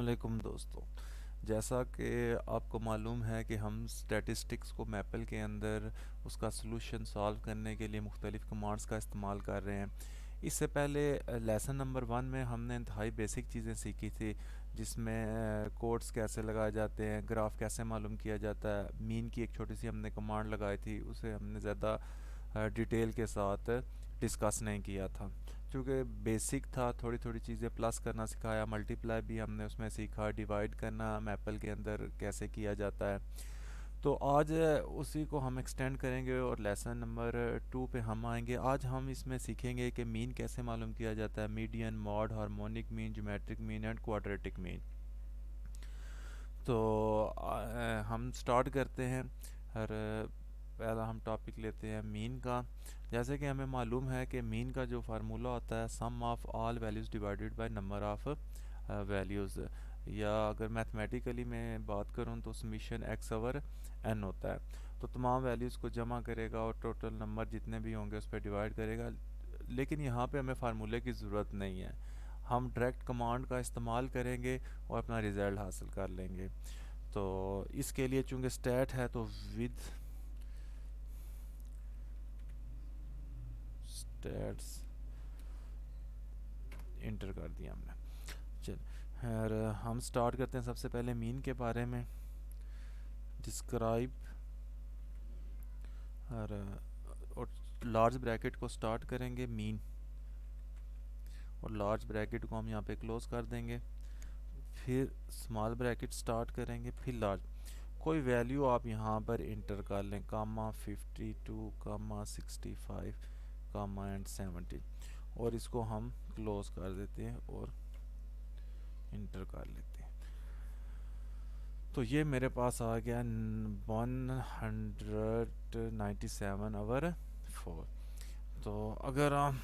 अस्सलामुअलैकुम दोस्तों। जैसा कि आपको मालूम है कि हम स्टैटिस्टिक्स को मैपल के अंदर उसका सलूशन सॉल्व करने के लिए मुख्तलिफ़ कमांड्स का इस्तेमाल कर रहे हैं। इससे पहले लेसन नंबर 1 में हमने इंतहाई बेसिक चीज़ें सीखी थी, जिसमें कोड्स कैसे लगाए जाते हैं, ग्राफ कैसे मालूम किया जाता है। मीन की एक छोटी सी हमने कमांड लगाई थी, उसे हमने ज़्यादा डिटेल के साथ डिस्कस नहीं किया था क्योंकि बेसिक था। थोड़ी थोड़ी चीज़ें प्लस करना सिखाया, मल्टीप्लाई भी हमने उसमें सीखा, डिवाइड करना मैपल के अंदर कैसे किया जाता है। तो आज उसी को हम एक्सटेंड करेंगे और लेसन नंबर 2 पे हम आएंगे। आज हम इसमें सीखेंगे कि मीन कैसे मालूम किया जाता है, median, mod, harmonic mean, geometric mean and quadratic mean. तो हम स्टार्ट करते हैं। और पहला हम टॉपिक लेते हैं मीन का। जैसे कि हमें मालूम है कि मीन का जो फार्मूला होता है sum of all values divided by number of values, या अगर मैथमेटिकली मैं बात करूं तो समीशन एक्स ओवर एन होता है। तो तमाम वैल्यूज़ को जमा करेगा और टोटल नंबर जितने भी होंगे उस पर डिवाइड करेगा। लेकिन यहाँ पे हमें फार्मूले की ज़रूरत नहीं है, हम डायरेक्ट कमांड का इस्तेमाल करेंगे और अपना रिज़ल्ट हासिल कर लेंगे। तो इसके लिए चूँकि स्टैट है तो विद स्टैट्स इंटर कर दिया हमने। चल, और हम स्टार्ट करते हैं सबसे पहले मीन के बारे में। डिस्क्राइब और लार्ज ब्रैकेट को स्टार्ट करेंगे मीन, और लार्ज ब्रैकेट को हम यहाँ पे क्लोज कर देंगे। फिर स्मॉल ब्रैकेट स्टार्ट करेंगे, फिर लार्ज। कोई वैल्यू आप यहाँ पर इंटर कर लें, कामा 52, कामा 65, कामा एंड 70, और इसको हम क्लोज कर देते हैं और इंटर कर लेते हैं। तो ये मेरे पास आ गया 197/4। तो अगर आप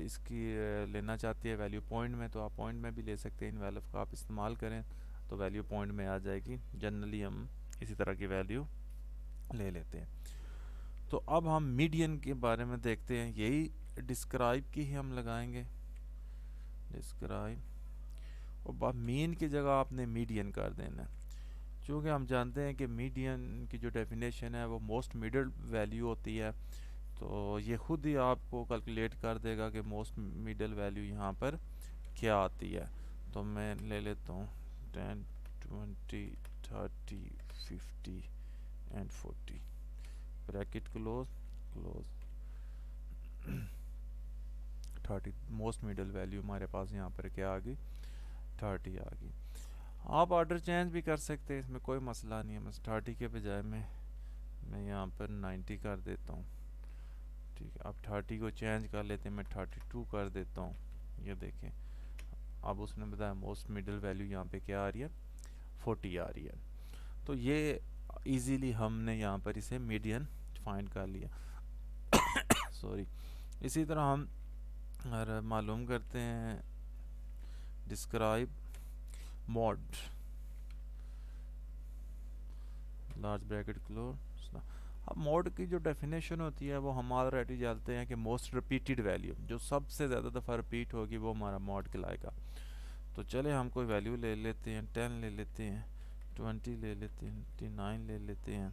इसकी लेना चाहती है वैल्यू पॉइंट में, तो आप पॉइंट में भी ले सकते हैं। इन वैल्यू का आप इस्तेमाल करें तो वैल्यू पॉइंट में आ जाएगी। जनरली हम इसी तरह की वैल्यू ले लेते हैं। तो अब हम मीडियन के बारे में देखते हैं। यही डिस्क्राइब की ही हम लगाएंगे, डिस्क्राइब, और मीन की जगह आपने मीडियन कर देना है। चूँकि हम जानते हैं कि मीडियन की जो डेफिनेशन है वो मोस्ट मिडल वैल्यू होती है, तो ये खुद ही आपको कैलकुलेट कर देगा कि मोस्ट मिडल वैल्यू यहाँ पर क्या आती है। तो मैं ले लेता हूँ 10, 20, 30, 50 and 40, bracket close close. 30 most middle value हमारे पास यहाँ पर क्या आ गई, 30 आ गई। आप ऑर्डर चेंज भी कर सकते हैं, इसमें कोई मसला नहीं है। बस 30 के बजाय मैं यहाँ पर 90 कर देता हूँ। ठीक है, अब 30 को चेंज कर लेते हैं, मैं 32 कर देता हूँ। ये देखें, अब उसने बताया मोस्ट मिडल वैल्यू यहाँ पे क्या आ रही है, 40 आ रही है। तो ये इजीली हमने यहाँ पर इसे मीडियन फाइंड कर लिया। सॉरी। इसी तरह हम और मालूम करते हैं describe mod, large bracket close. अब मॉड की जो डेफिनेशन होती है वो हम ऑलरेडी जानते हैं कि मोस्ट रिपीटेड वैल्यू, जो सबसे ज़्यादा दफ़ा रिपीट होगी वो हमारा मॉड कहलाएगा। तो चले हम कोई वैल्यू ले लेते हैं, 10 ले लेते हैं, 20 ले लेते हैं, 29 ले लेते हैं,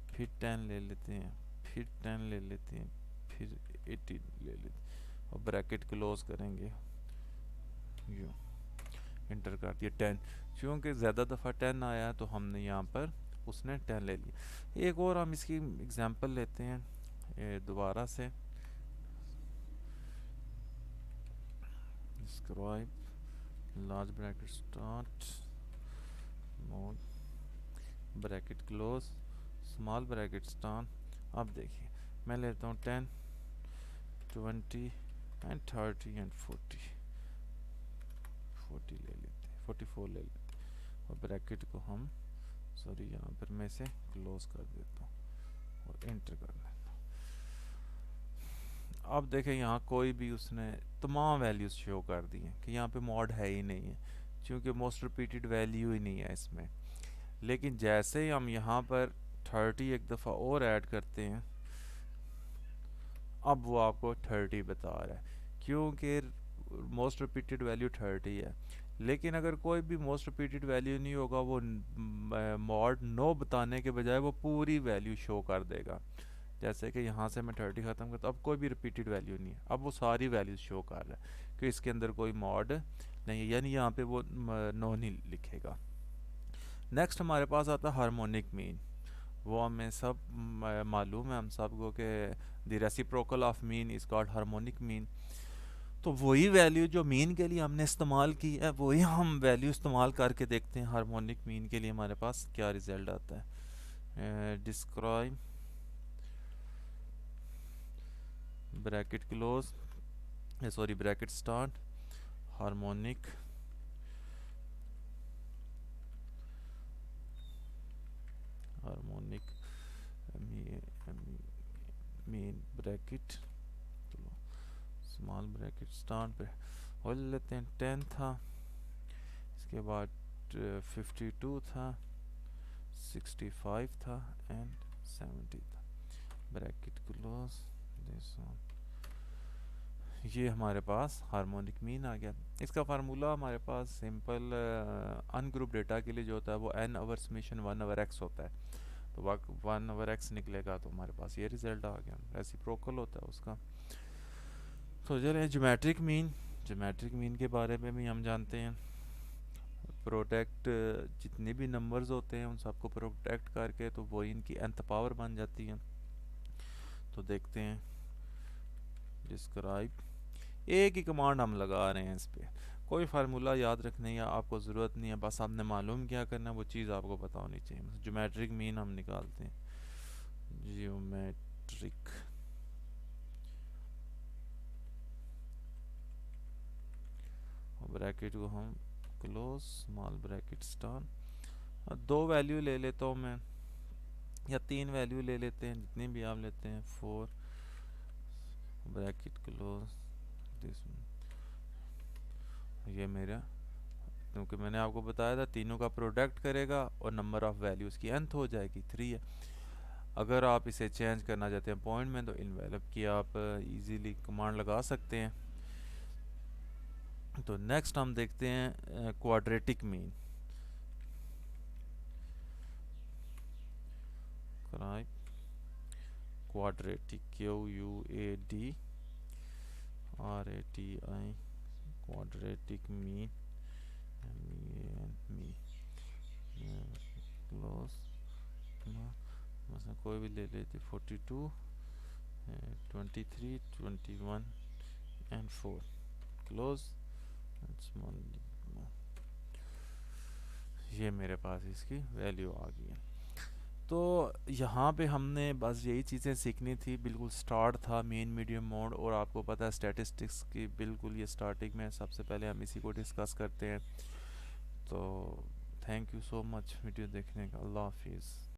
फिर 10 ले लेते हैं, फिर 10 ले लेते हैं, फिर 80 ले लेते हैं, और ब्रैकेट क्लोज करेंगे। यूँ इंटर कर दिया 10। क्योंकि ज़्यादा दफ़ा 10 आया है तो हमने यहाँ पर उसने 10 ले लिया। एक और हम इसकी एग्जांपल लेते हैं दोबारा से। Describe large bracket start mode bracket close small bracket start. अब देखिए मैं लेता हूँ 10, 20 एंड 30 एंड 40, 40 ले लेते हैं, 44 ले लेते हैं, और ब्रैकेट को हम सॉरी यहाँ पर मैं इसे क्लोज कर देता हूँ और एंटर कर लेता हूँ। अब देखें यहाँ कोई भी उसने तमाम वैल्यूज़ शो कर दी हैं कि यहाँ पे मॉड है ही नहीं है, क्योंकि मोस्ट रिपीटेड वैल्यू ही नहीं है इसमें। लेकिन जैसे ही हम यहाँ पर 30 एक दफ़ा और ऐड करते हैं, अब वो आपको 30 बता रहा है, क्योंकि मोस्ट रिपीटेड वैल्यू 30 है। लेकिन अगर कोई भी मोस्ट रिपीटेड वैल्यू नहीं होगा, वो मॉड नो बताने के बजाय वो पूरी वैल्यू शो कर देगा। जैसे कि यहाँ से मैं 30 ख़त्म करता हूँ, अब कोई भी रिपीटेड वैल्यू नहीं है, अब वो सारी वैल्यूज शो कर रहा है कि इसके अंदर कोई मॉड नहीं है, यानी यहाँ पे वो नो नहीं लिखेगा। नेक्स्ट हमारे पास आता है हार्मोनिक मीन। वो हमें सब मालूम है हम सबको कि the reciprocal of mean is called harmonic mean. तो वही वैल्यू जो मीन के लिए हमने इस्तेमाल की है, वही हम वैल्यू इस्तेमाल करके देखते हैं हार्मोनिक मीन के लिए हमारे पास क्या रिजल्ट आता है। Describe bracket close, sorry bracket start, harmonic harmonic mean bracket, चलो स्मॉल ब्रैकेट स्टार्ट पे हो लेते हैं 10 था, इसके बाद 52 था, 65 था एंड 70 था, ब्रैकेट क्लोज दिस वन। ये हमारे पास हार्मोनिक मीन आ गया। इसका फार्मूला हमारे पास सिंपल अनग्रुप डेटा के लिए जो होता है वो n over summation 1 over x होता है। तो 1 ओवर x निकलेगा तो हमारे पास ये रिजल्ट आ गया, रेसिप्रोकल होता है उसका। तो चलिए ज्योमेट्रिक मीन, ज्योमेट्रिक मीन के बारे में भी हम जानते हैं। प्रोटेक्ट जितने भी नंबर्स होते हैं उन सबको प्रोटेक्ट करके तो वो इनकी nth पावर बन जाती है। तो देखते हैं डिस्क्राइब, एक ही कमांड हम लगा रहे हैं इस पे, कोई फार्मूला याद रखने या आपको ज़रूरत नहीं है, बस आपने मालूम क्या करना है वो चीज़ आपको पता होनी चाहिए। ज्योमेट्रिक मीन हम निकालते हैं, जियोमेट्रिक ब्रैकेट को हम क्लोज, स्मॉल ब्रैकेट स्टार, दो वैल्यू ले लेता हूँ मैं या तीन वैल्यू ले लेते हैं, जितनी भी आप लेते हैं, 4 ब्रैकेट क्लोज दिस, ये मेरा, क्योंकि मैंने आपको बताया था तीनों का प्रोडक्ट करेगा और नंबर ऑफ वैल्यूज़ की nth हो जाएगी 3 है। अगर आप इसे चेंज करना चाहते हैं पॉइंट में तो इनवेलप की आप इजीली कमांड लगा सकते हैं। तो नेक्स्ट हम देखते हैं quadratic mean. Quadratic QUADRATI quadratic mean close, कोई भी ले लेते, 42 23 21 एंड 4 क्लोज, ये मेरे पास इसकी वैल्यू आ गई है। तो यहाँ पे हमने बस यही चीज़ें सीखनी थी, बिल्कुल स्टार्ट था मेन मीडियम मोड, और आपको पता है स्टैटिस्टिक्स की बिल्कुल ये स्टार्टिंग में सबसे पहले हम इसी को डिस्कस करते हैं। तो thank you so much video देखने का, अल्लाह हाफिज़।